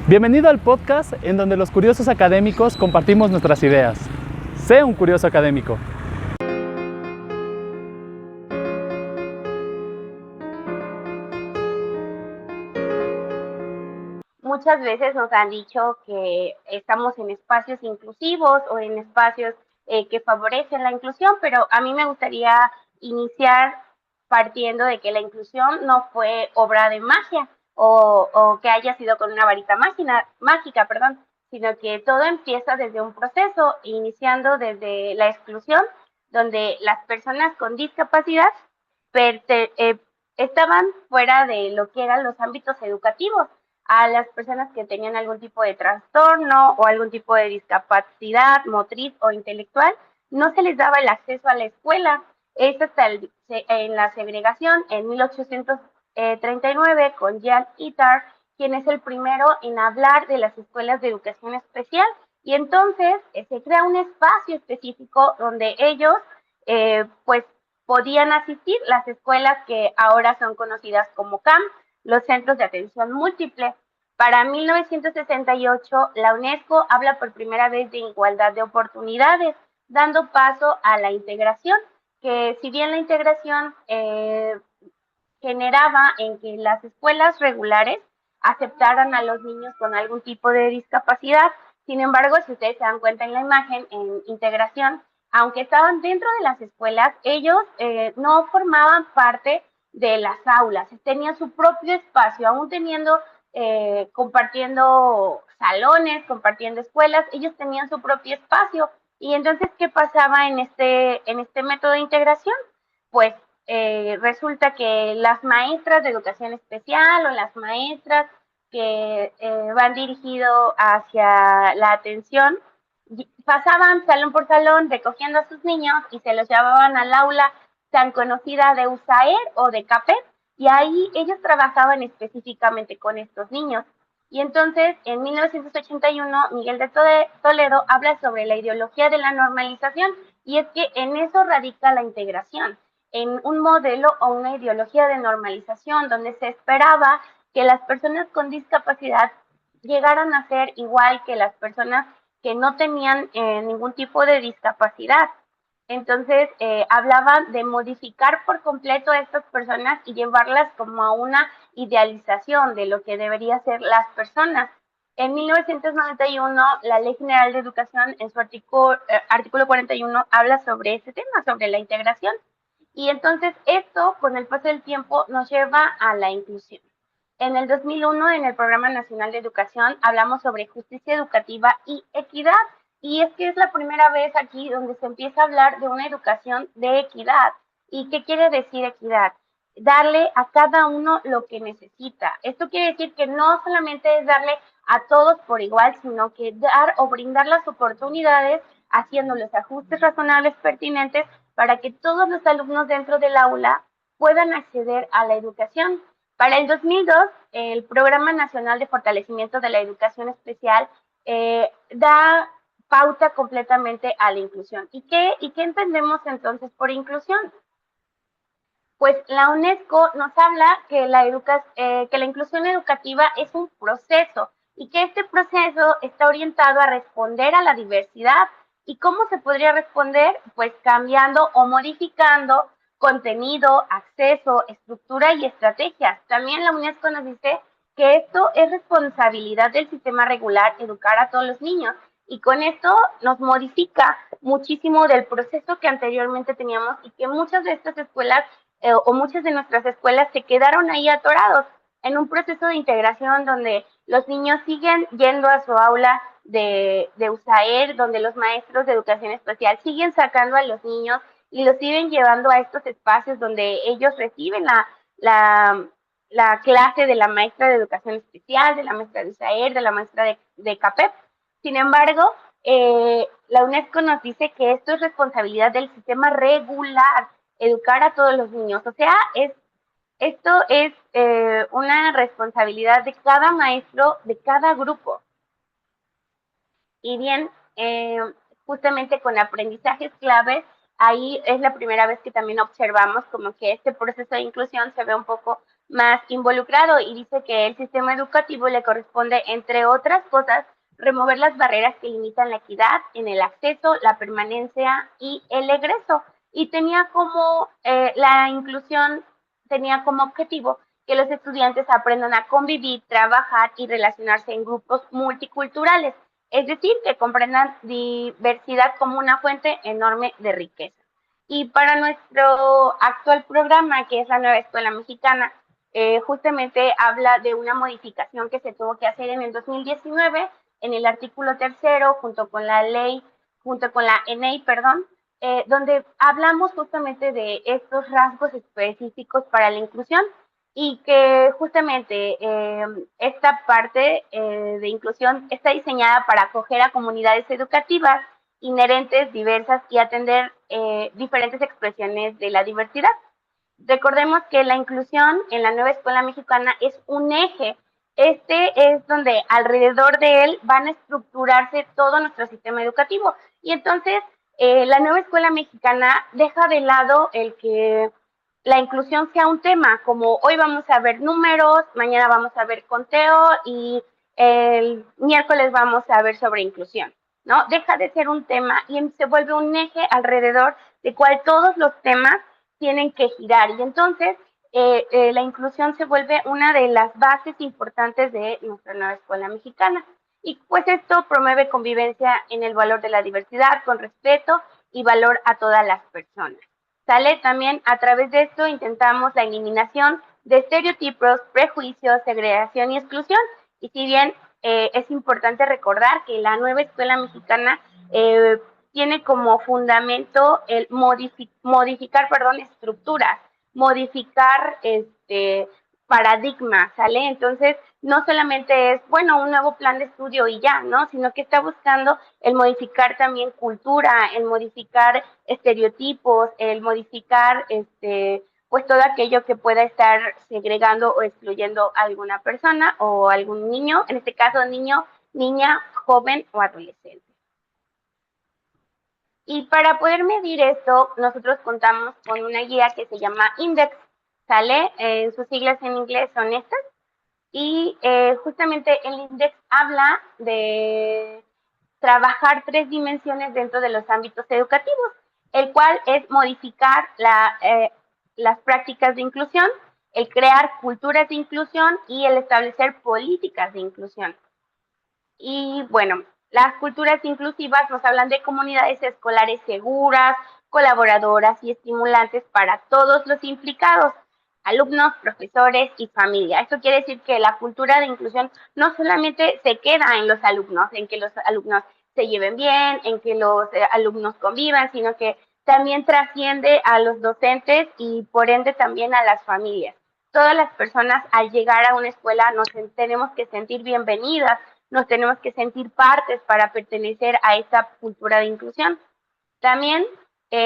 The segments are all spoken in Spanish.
Bienvenido al podcast en donde los curiosos académicos compartimos nuestras ideas. Sé un curioso académico. Muchas veces nos han dicho que estamos en espacios inclusivos o en espacios que favorecen la inclusión, pero a mí me gustaría iniciar partiendo de que la inclusión no fue obra de magia o que haya sido con una varita mágica, sino que todo empieza desde un proceso, iniciando desde la exclusión, donde las personas con discapacidad estaban fuera de lo que eran los ámbitos educativos. A las personas que tenían algún tipo de trastorno o algún tipo de discapacidad motriz o intelectual, no se les daba el acceso a la escuela. Es hasta en la segregación en 1839 con Jean Itard, quien es el primero en hablar de las escuelas de educación especial. Y entonces se crea un espacio específico donde ellos pues podían asistir, las escuelas que ahora son conocidas como CAM, los centros de atención múltiple. Para 1968, la UNESCO habla por primera vez de igualdad de oportunidades, dando paso a la integración, que si bien la integración generaba en que las escuelas regulares aceptaran a los niños con algún tipo de discapacidad, sin embargo, si ustedes se dan cuenta en la imagen, en integración, aunque estaban dentro de las escuelas, ellos no formaban parte de las aulas, tenían su propio espacio, aún teniendo, compartiendo salones, compartiendo escuelas, ellos tenían su propio espacio. Y entonces, ¿qué pasaba en este método de integración? Pues resulta que las maestras de educación especial o las maestras que van dirigido hacia la atención pasaban salón por salón recogiendo a sus niños y se los llevaban al aula tan conocida de USAER o de CAPET, y ahí ellos trabajaban específicamente con estos niños. Y entonces, en 1981, Miguel de Toledo habla sobre la ideología de la normalización, y es que en eso radica la integración, en un modelo o una ideología de normalización donde se esperaba que las personas con discapacidad llegaran a ser igual que las personas que no tenían ningún tipo de discapacidad. Entonces, hablaban de modificar por completo a estas personas y llevarlas como a una idealización de lo que deberían ser las personas. En 1991, la Ley General de Educación, en su artículo 41, habla sobre ese tema, sobre la integración. Y entonces esto, con el paso del tiempo, nos lleva a la inclusión. En el 2001, en el Programa Nacional de Educación, hablamos sobre justicia educativa y equidad. Y es que es la primera vez aquí donde se empieza a hablar de una educación de equidad. ¿Y qué quiere decir equidad? Darle a cada uno lo que necesita. Esto quiere decir que no solamente es darle a todos por igual, sino que dar o brindar las oportunidades haciendo los ajustes razonables pertinentes para que todos los alumnos dentro del aula puedan acceder a la educación. Para el 2002, el Programa Nacional de Fortalecimiento de la Educación Especial da pauta completamente a la inclusión. ¿Y qué entendemos entonces por inclusión? Pues la UNESCO nos habla que la inclusión educativa es un proceso y que este proceso está orientado a responder a la diversidad. ¿Y cómo se podría responder? Pues cambiando o modificando contenido, acceso, estructura y estrategias. También la UNESCO nos dice que esto es responsabilidad del sistema regular educar a todos los niños, y con esto nos modifica muchísimo del proceso que anteriormente teníamos y que muchas de estas escuelas o muchas de nuestras escuelas se quedaron ahí atorados en un proceso de integración donde los niños siguen yendo a su aula de USAER, donde los maestros de educación especial siguen sacando a los niños y los siguen llevando a estos espacios donde ellos reciben la clase de la maestra de educación especial, de la maestra de USAER, de la maestra de CAPEP. Sin embargo, la UNESCO nos dice que esto es responsabilidad del sistema regular, educar a todos los niños. O sea, esto es una responsabilidad de cada maestro, de cada grupo. Y bien, justamente con aprendizajes claves, ahí es la primera vez que también observamos como que este proceso de inclusión se ve un poco más involucrado y dice que el sistema educativo le corresponde, entre otras cosas, remover las barreras que limitan la equidad en el acceso, la permanencia y el egreso. Y tenía como la inclusión, tenía como objetivo que los estudiantes aprendan a convivir, trabajar y relacionarse en grupos multiculturales, es decir, que comprendan diversidad como una fuente enorme de riqueza. Y para nuestro actual programa, que es la Nueva Escuela Mexicana, justamente habla de una modificación que se tuvo que hacer en el 2019 en el artículo tercero, junto con la ley, junto con la ENEI, perdón, donde hablamos justamente de estos rasgos específicos para la inclusión y que justamente esta parte de inclusión está diseñada para acoger a comunidades educativas inherentes, diversas y atender diferentes expresiones de la diversidad. Recordemos que la inclusión en la nueva escuela mexicana es un eje. Este es donde alrededor de él van a estructurarse todo nuestro sistema educativo. Y entonces la nueva escuela mexicana deja de lado el que la inclusión sea un tema, como hoy vamos a ver números, mañana vamos a ver conteo y el miércoles vamos a ver sobre inclusión, ¿no? Deja de ser un tema y se vuelve un eje alrededor de cual todos los temas tienen que girar. Y entonces la inclusión se vuelve una de las bases importantes de nuestra nueva escuela mexicana. Y pues esto promueve convivencia en el valor de la diversidad, con respeto y valor a todas las personas. ¿Sale? También a través de esto intentamos la eliminación de estereotipos, prejuicios, segregación y exclusión. Y si bien es importante recordar que la nueva escuela mexicana tiene como fundamento el modificar, estructuras, modificar paradigmas, ¿sale? Entonces, no solamente es, bueno, un nuevo plan de estudio y ya, ¿no? Sino que está buscando el modificar también cultura, el modificar estereotipos, el modificar, pues todo aquello que pueda estar segregando o excluyendo a alguna persona o algún niño, en este caso niño, niña, joven o adolescente. Y para poder medir esto, nosotros contamos con una guía que se llama Index, ¿sale? Sus siglas en inglés son estas. Y justamente el Index habla de trabajar 3 dimensiones dentro de los ámbitos educativos, el cual es modificar las prácticas de inclusión, el crear culturas de inclusión y el establecer políticas de inclusión. Y bueno, las culturas inclusivas nos hablan de comunidades escolares seguras, colaboradoras y estimulantes para todos los implicados, alumnos, profesores y familia. Esto quiere decir que la cultura de inclusión no solamente se queda en los alumnos, en que los alumnos se lleven bien, en que los alumnos convivan, sino que también trasciende a los docentes y por ende también a las familias. Todas las personas al llegar a una escuela nos tenemos que sentir bienvenidas, nos tenemos que sentir partes para pertenecer a esta cultura de inclusión. También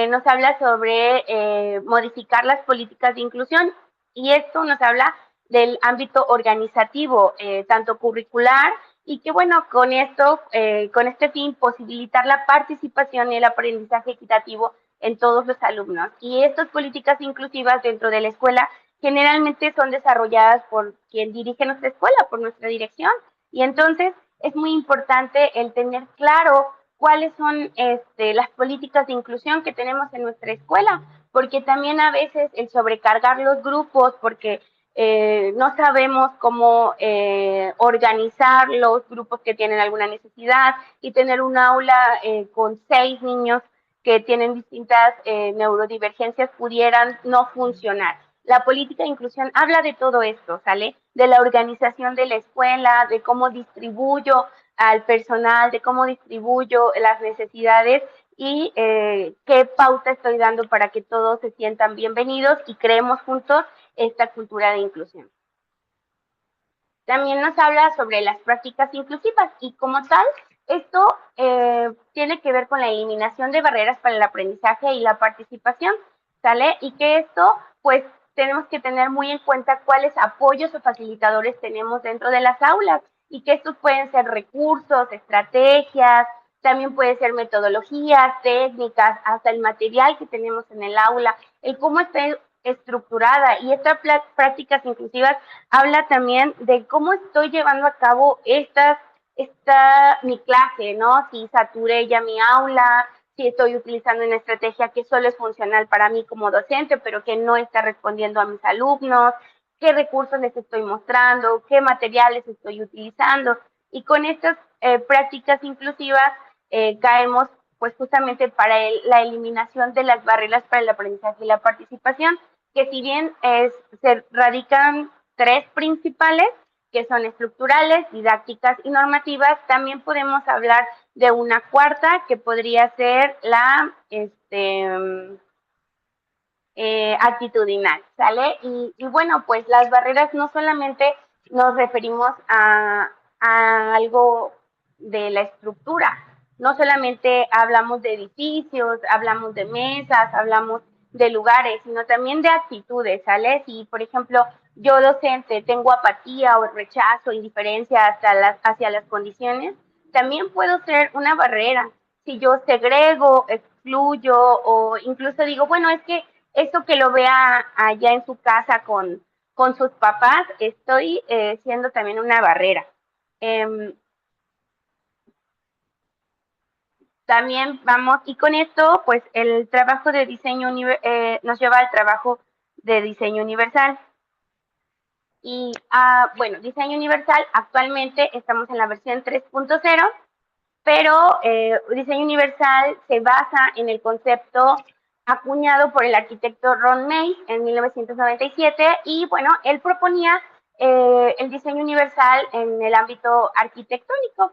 nos habla sobre modificar las políticas de inclusión y esto nos habla del ámbito organizativo, tanto curricular y que bueno, con esto, con este fin, posibilitar la participación y el aprendizaje equitativo en todos los alumnos. Y estas políticas inclusivas dentro de la escuela generalmente son desarrolladas por quien dirige nuestra escuela, por nuestra dirección. Y entonces es muy importante el tener claro cuáles son las políticas de inclusión que tenemos en nuestra escuela, porque también a veces el sobrecargar los grupos, porque no sabemos cómo organizar los grupos que tienen alguna necesidad y tener un aula con 6 niños que tienen distintas neurodivergencias pudieran no funcionar. La política de inclusión habla de todo esto, ¿sale? De la organización de la escuela, de cómo distribuyo al personal, de cómo distribuyo las necesidades y qué pauta estoy dando para que todos se sientan bienvenidos y creemos juntos esta cultura de inclusión. También nos habla sobre las prácticas inclusivas y como tal, esto tiene que ver con la eliminación de barreras para el aprendizaje y la participación, ¿sale? Y que esto, pues, tenemos que tener muy en cuenta cuáles apoyos o facilitadores tenemos dentro de las aulas y que estos pueden ser recursos, estrategias, también puede ser metodologías, técnicas, hasta el material que tenemos en el aula, el cómo está estructurada. Y estas prácticas inclusivas habla también de cómo estoy llevando a cabo mi clase, ¿no? Si saturé ya mi aula, si estoy utilizando una estrategia que solo es funcional para mí como docente, pero que no está respondiendo a mis alumnos, qué recursos les estoy mostrando, qué materiales estoy utilizando. Y con estas prácticas inclusivas caemos pues justamente para la eliminación de las barreras para el aprendizaje y la participación, que si bien se radican tres principales, que son estructurales, didácticas y normativas, también podemos hablar de una cuarta, que podría ser la actitudinal, ¿sale? Y bueno, pues las barreras no solamente nos referimos a algo de la estructura, no solamente hablamos de edificios, hablamos de mesas, hablamos de lugares, sino también de actitudes, ¿sale? Si, por ejemplo, yo docente tengo apatía o rechazo, indiferencia hacia las condiciones, también puedo ser una barrera. Si yo segrego, excluyo o incluso digo, bueno, es que eso que lo vea allá en su casa con sus papás, estoy siendo también una barrera. También vamos, y con esto, pues el trabajo de diseño nos lleva al trabajo de diseño universal. Y bueno, diseño universal, actualmente estamos en la versión 3.0, pero diseño universal se basa en el concepto acuñado por el arquitecto Ron May en 1997 y bueno, él proponía el diseño universal en el ámbito arquitectónico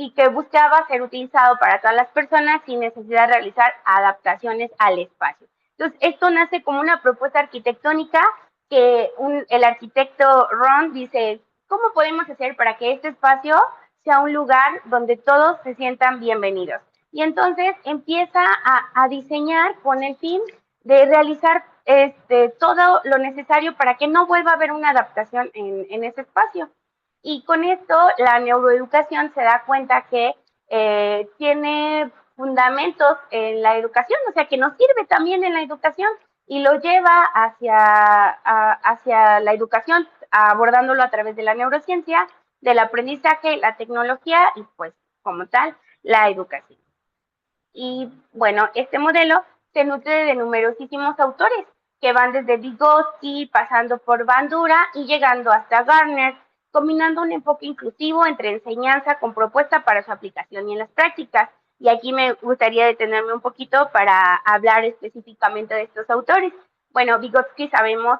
y que buscaba ser utilizado para todas las personas sin necesidad de realizar adaptaciones al espacio. Entonces, esto nace como una propuesta arquitectónica que el arquitecto Ron dice, ¿cómo podemos hacer para que este espacio sea un lugar donde todos se sientan bienvenidos? Y entonces empieza a diseñar con el fin de realizar todo lo necesario para que no vuelva a haber una adaptación en ese espacio. Y con esto la neuroeducación se da cuenta que tiene fundamentos en la educación, o sea que nos sirve también en la educación y lo lleva hacia la educación, abordándolo a través de la neurociencia, del aprendizaje, la tecnología y pues como tal la educación. Y bueno, este modelo se nutre de numerosísimos autores que van desde Vygotsky, pasando por Bandura y llegando hasta Gardner, combinando un enfoque inclusivo entre enseñanza con propuesta para su aplicación y en las prácticas. Y aquí me gustaría detenerme un poquito para hablar específicamente de estos autores. Bueno, Vygotsky sabemos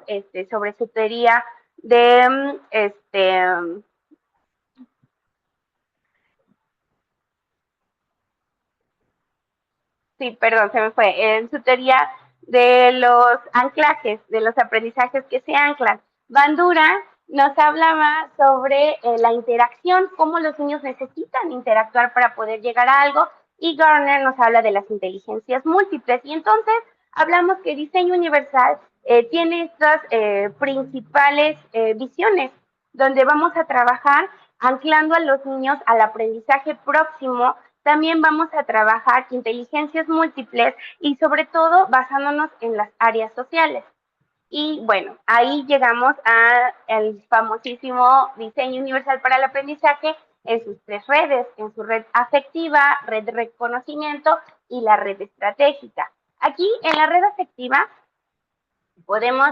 sobre su teoría de sí, perdón, se me fue. En su teoría de los anclajes, de los aprendizajes que se anclan. Bandura nos hablaba sobre la interacción, cómo los niños necesitan interactuar para poder llegar a algo, y Gardner nos habla de las inteligencias múltiples. Y entonces hablamos que diseño universal tiene estas principales visiones, donde vamos a trabajar anclando a los niños al aprendizaje próximo. También vamos a trabajar inteligencias múltiples y sobre todo basándonos en las áreas sociales. Y bueno, ahí llegamos al famosísimo diseño universal para el aprendizaje en sus tres redes, en su red afectiva, red de reconocimiento y la red estratégica. Aquí en la red afectiva podemos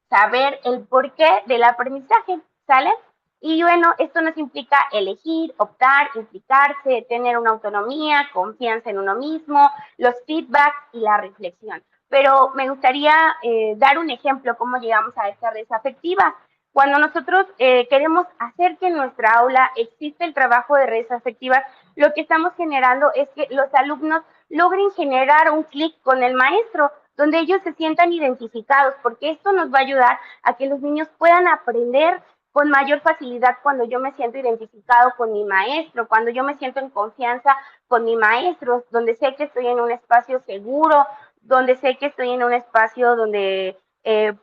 saber el porqué del aprendizaje, ¿sale? Y bueno, esto nos implica elegir, optar, implicarse, tener una autonomía, confianza en uno mismo, los feedbacks y la reflexión. Pero me gustaría dar un ejemplo cómo llegamos a esta red afectiva. Cuando nosotros queremos hacer que en nuestra aula exista el trabajo de redes afectivas, lo que estamos generando es que los alumnos logren generar un clic con el maestro, donde ellos se sientan identificados, porque esto nos va a ayudar a que los niños puedan aprender con mayor facilidad cuando yo me siento identificado con mi maestro, cuando yo me siento en confianza con mi maestro, donde sé que estoy en un espacio seguro, donde sé que estoy en un espacio donde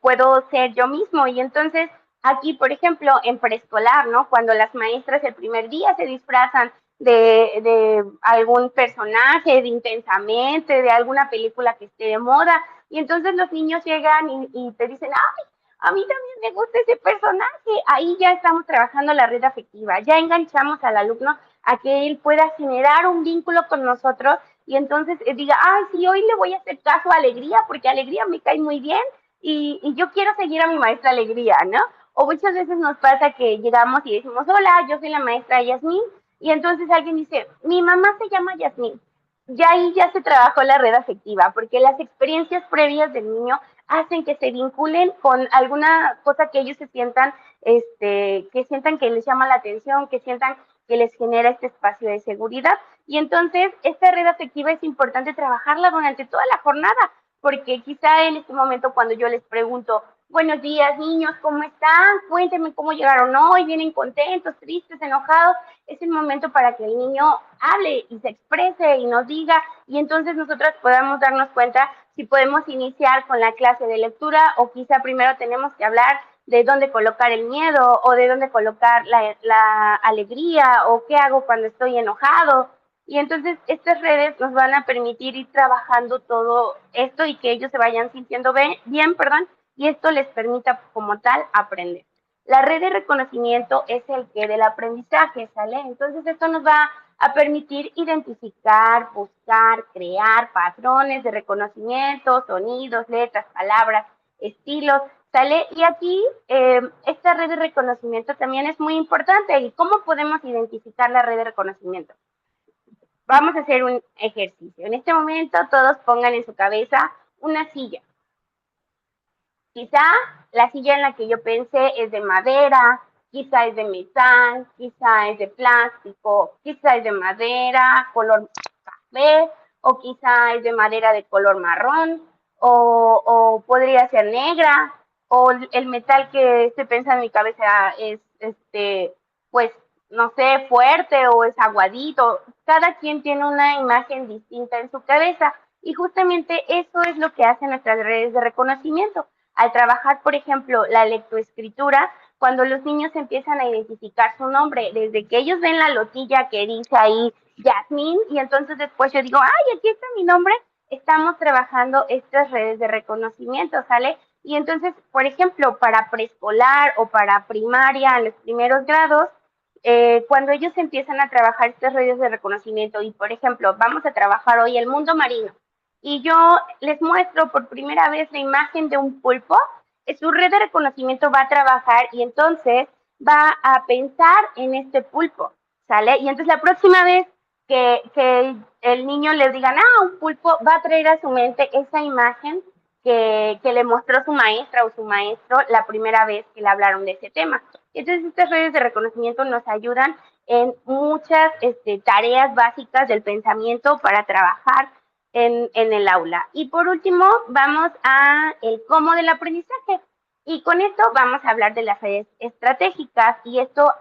puedo ser yo mismo. Y entonces aquí, por ejemplo, en preescolar, ¿no? Cuando las maestras el primer día se disfrazan de algún personaje, de Intensamente, de alguna película que esté de moda. Y entonces los niños llegan y te dicen, ay, a mí también me gusta ese personaje. Ahí ya estamos trabajando la red afectiva, ya enganchamos al alumno a que él pueda generar un vínculo con nosotros y entonces diga, ay, sí, hoy le voy a hacer caso a Alegría porque Alegría me cae muy bien y yo quiero seguir a mi maestra Alegría, ¿no? O muchas veces nos pasa que llegamos y decimos, hola, yo soy la maestra Yasmín, y entonces alguien dice, mi mamá se llama Yasmín. Ya ahí ya se trabajó la red afectiva, porque las experiencias previas del niño hacen que se vinculen con alguna cosa que ellos se sientan, que sientan que les llama la atención, que sientan que les genera este espacio de seguridad. Y entonces esta red afectiva es importante trabajarla durante toda la jornada, porque quizá en este momento cuando yo les pregunto, buenos días niños, ¿cómo están? Cuéntenme cómo llegaron hoy, vienen contentos, tristes, enojados. Es el momento para que el niño hable y se exprese y nos diga, y entonces nosotros podamos darnos cuenta si podemos iniciar con la clase de lectura o quizá primero tenemos que hablar de dónde colocar el miedo o de dónde colocar la alegría o qué hago cuando estoy enojado. Y entonces estas redes nos van a permitir ir trabajando todo esto y que ellos se vayan sintiendo bien, perdón, y esto les permita como tal aprender. La red de reconocimiento es el que del aprendizaje, ¿sale? Entonces esto nos va a permitir identificar, buscar, crear patrones de reconocimiento, sonidos, letras, palabras, estilos, ¿sale? Y aquí esta red de reconocimiento también es muy importante. ¿Y cómo podemos identificar la red de reconocimiento? Vamos a hacer un ejercicio. En este momento todos pongan en su cabeza una silla. Quizá la silla en la que yo pensé es de madera, quizá es de metal, quizá es de plástico, quizá es de madera, color café, o quizá es de madera de color marrón, o podría ser negra, o el metal que estoy pensando en mi cabeza es, pues, no sé, fuerte o es aguadito. Cada quien tiene una imagen distinta en su cabeza y justamente eso es lo que hacen nuestras redes de reconocimiento. Al trabajar, por ejemplo, la lectoescritura, cuando los niños empiezan a identificar su nombre, desde que ellos ven la lotilla que dice ahí Yasmín, y entonces después yo digo, ay, aquí está mi nombre, estamos trabajando estas redes de reconocimiento, ¿sale? Y entonces, por ejemplo, para preescolar o para primaria, en los primeros grados, cuando ellos empiezan a trabajar estas redes de reconocimiento y, por ejemplo, vamos a trabajar hoy el mundo marino, y yo les muestro por primera vez la imagen de un pulpo, su red de reconocimiento va a trabajar y entonces va a pensar en este pulpo, ¿sale? Y entonces la próxima vez que el niño le digan, ah, un pulpo, va a traer a su mente esa imagen que le mostró su maestra o su maestro la primera vez que le hablaron de ese tema. Entonces estas redes de reconocimiento nos ayudan en muchas tareas básicas del pensamiento para trabajar en el aula. Y por último, vamos a el cómo del aprendizaje. Y con esto vamos a hablar de las redes estratégicas y esto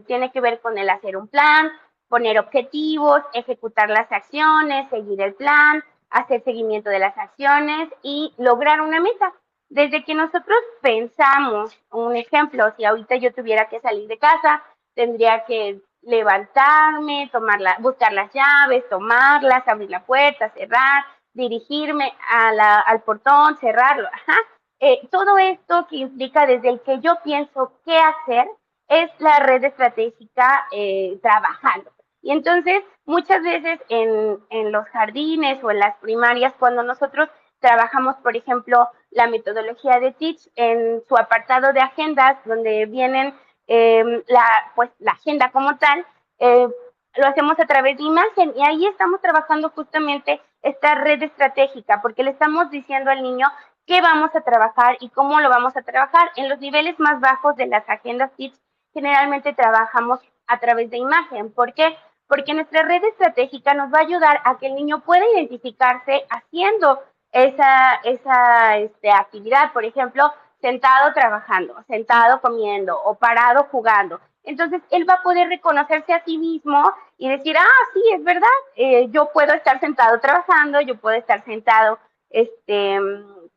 tiene que ver con el hacer un plan, poner objetivos, ejecutar las acciones, seguir el plan, hacer seguimiento de las acciones y lograr una meta. Desde que nosotros pensamos, un ejemplo, si ahorita yo tuviera que salir de casa, tendría que levantarme, buscar las llaves, tomarlas, abrir la puerta, cerrar, dirigirme al portón, cerrarlo. Ajá. Todo esto que implica desde el que yo pienso qué hacer es la red estratégica trabajando. Y entonces, muchas veces en los jardines o en las primarias, cuando nosotros trabajamos, por ejemplo, la metodología de Teach en su apartado de agendas, donde vienen la agenda como tal, lo hacemos a través de imagen y ahí estamos trabajando justamente esta red estratégica porque le estamos diciendo al niño qué vamos a trabajar y cómo lo vamos a trabajar. En los niveles más bajos de las agendas TIPS generalmente trabajamos a través de imagen. ¿Por qué? Porque nuestra red estratégica nos va a ayudar a que el niño pueda identificarse haciendo esa actividad, por ejemplo, sentado trabajando, sentado comiendo o parado jugando. Entonces, él va a poder reconocerse a sí mismo y decir, ah, sí, es verdad, yo puedo estar sentado trabajando, yo puedo estar sentado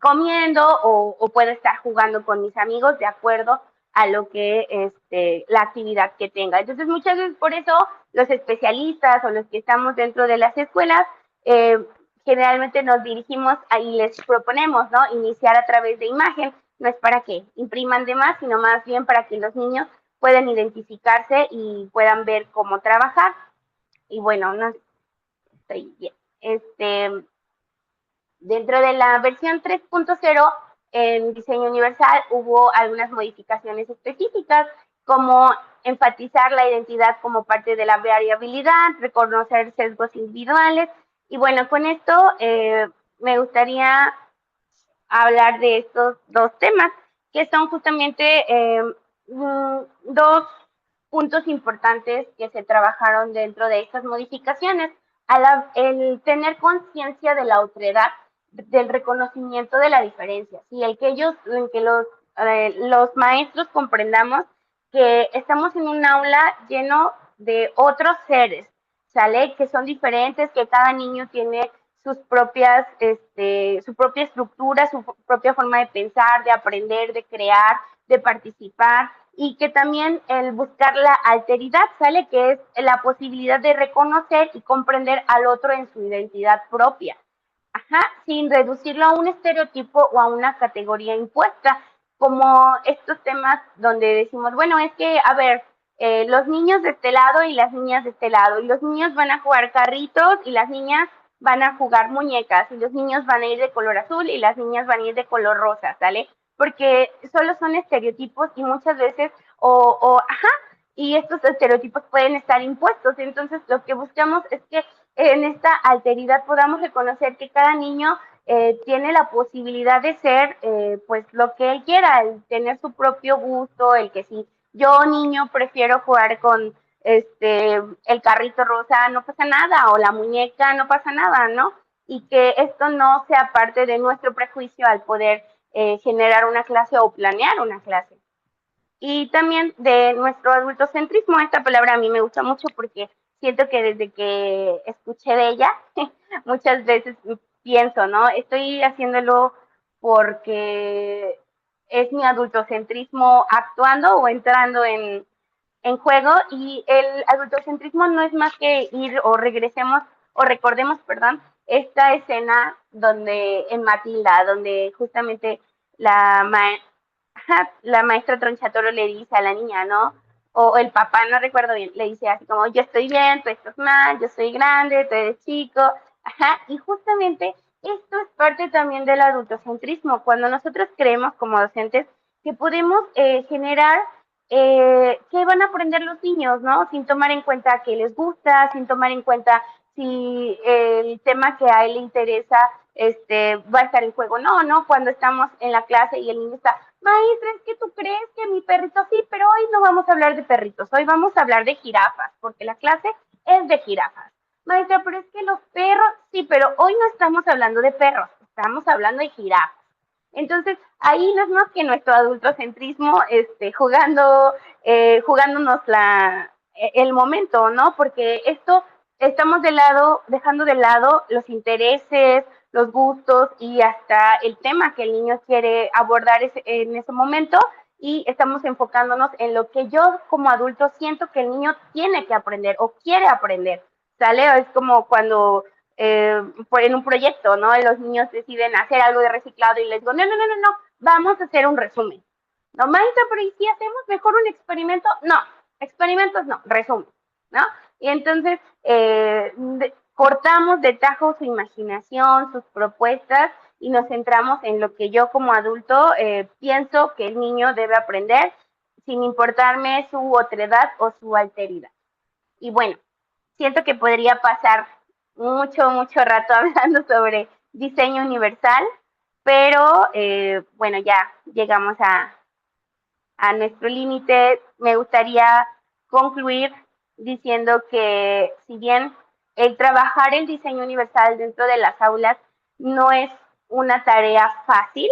comiendo o puedo estar jugando con mis amigos de acuerdo a lo que la actividad que tenga. Entonces, muchas veces por eso los especialistas o los que estamos dentro de las escuelas generalmente nos dirigimos y les proponemos, ¿no? Iniciar a través de imagen. No es para que impriman de más, sino más bien para que los niños puedan identificarse y puedan ver cómo trabajar. Y bueno, no estoy bien. Dentro de la versión 3.0 en diseño universal hubo algunas modificaciones específicas, como enfatizar la identidad como parte de la variabilidad, reconocer sesgos individuales. Y bueno, con esto me gustaría hablar de estos dos temas, que son justamente dos puntos importantes que se trabajaron dentro de estas modificaciones. El tener conciencia de la otredad, del reconocimiento de la diferencia, ¿sí? El que los maestros comprendamos que estamos en un aula lleno de otros seres, ¿sale? Que son diferentes, que cada niño tiene sus propias, su propia estructura, su propia forma de pensar, de aprender, de crear, de participar, y que también el buscar la alteridad, ¿sale? Que es la posibilidad de reconocer y comprender al otro en su identidad propia. Ajá, sin reducirlo a un estereotipo o a una categoría impuesta, como estos temas donde decimos, bueno, es que, a ver, los niños de este lado y las niñas de este lado, y los niños van a jugar carritos y las niñas van a jugar muñecas, y los niños van a ir de color azul y las niñas van a ir de color rosa, ¿sale? Porque solo son estereotipos y muchas veces, ajá, y estos estereotipos pueden estar impuestos. Entonces, lo que buscamos es que en esta alteridad podamos reconocer que cada niño tiene la posibilidad de ser pues lo que él quiera, el tener su propio gusto, el que si yo niño prefiero jugar con el carrito rosa, no pasa nada, o la muñeca, no pasa nada, ¿no? Y que esto no sea parte de nuestro prejuicio al poder generar una clase o planear una clase. Y también de nuestro adultocentrismo, esta palabra a mí me gusta mucho porque siento que desde que escuché de ella, muchas veces pienso, ¿no? Estoy haciéndolo porque es mi adultocentrismo actuando o entrando en juego, y el adultocentrismo no es más que ir o regresemos o recordemos, perdón, esta escena donde en Matilda, donde justamente la, ma la maestra Tronchatoro le dice a la niña, ¿no? O el papá, no recuerdo bien, le dice así como, yo estoy bien, tú estás mal, yo soy grande, tú eres chico, ajá, y justamente esto es parte también del adultocentrismo, cuando nosotros creemos como docentes que podemos generar qué van a aprender los niños, ¿no? Sin tomar en cuenta qué les gusta, sin tomar en cuenta si el tema que a él le interesa va a estar en juego. No, no, cuando estamos en la clase y el niño está, maestra, es que tú crees que mi perrito sí, pero hoy no vamos a hablar de perritos, hoy vamos a hablar de jirafas, porque la clase es de jirafas. Maestra, pero es que los perros, sí, pero hoy no estamos hablando de perros, estamos hablando de jirafas. Entonces, ahí no es más que nuestro adultocentrismo jugándonos el momento, ¿no? Porque esto estamos dejando de lado los intereses, los gustos y hasta el tema que el niño quiere abordar en ese momento, y estamos enfocándonos en lo que yo como adulto siento que el niño tiene que aprender o quiere aprender, ¿sale? Es como cuando en un proyecto, ¿no? Los niños deciden hacer algo de reciclado y les digo, no, no, no, no, no, vamos a hacer un resumen. No, maestra, pero ¿y si hacemos mejor un experimento? No, experimentos no, resumen, ¿no? Y entonces cortamos de tajo su imaginación, sus propuestas, y nos centramos en lo que yo como adulto pienso que el niño debe aprender, sin importarme su otredad o su alteridad. Y bueno, siento que podría pasar mucho rato hablando sobre diseño universal, pero bueno, ya llegamos a nuestro límite. Me gustaría concluir diciendo que si bien el trabajar el diseño universal dentro de las aulas no es una tarea fácil,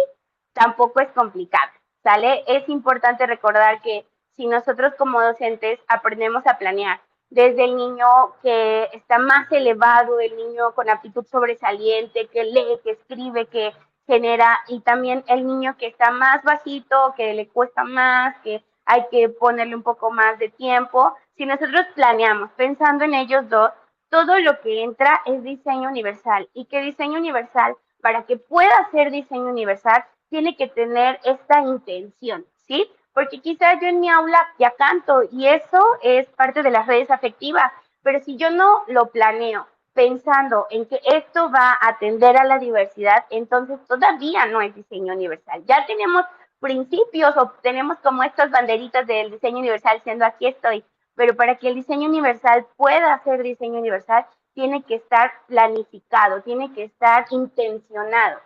tampoco es complicada, ¿sale? Es importante recordar que si nosotros como docentes aprendemos a planear, desde el niño que está más elevado, el niño con aptitud sobresaliente, que lee, que escribe, que genera, y también el niño que está más bajito, que le cuesta más, que hay que ponerle un poco más de tiempo. Si nosotros planeamos pensando en ellos dos, todo lo que entra es diseño universal. ¿Y qué diseño universal? Para que pueda ser diseño universal, tiene que tener esta intención, ¿sí? Porque quizás yo en mi aula ya canto y eso es parte de las redes afectivas, pero si yo no lo planeo pensando en que esto va a atender a la diversidad, entonces todavía no es diseño universal. Ya tenemos principios o tenemos como estas banderitas del diseño universal siendo aquí estoy, pero para que el diseño universal pueda ser diseño universal, tiene que estar planificado, tiene que estar intencionado.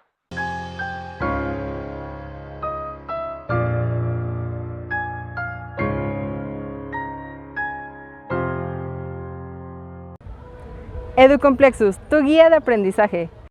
EduComplexus, tu guía de aprendizaje.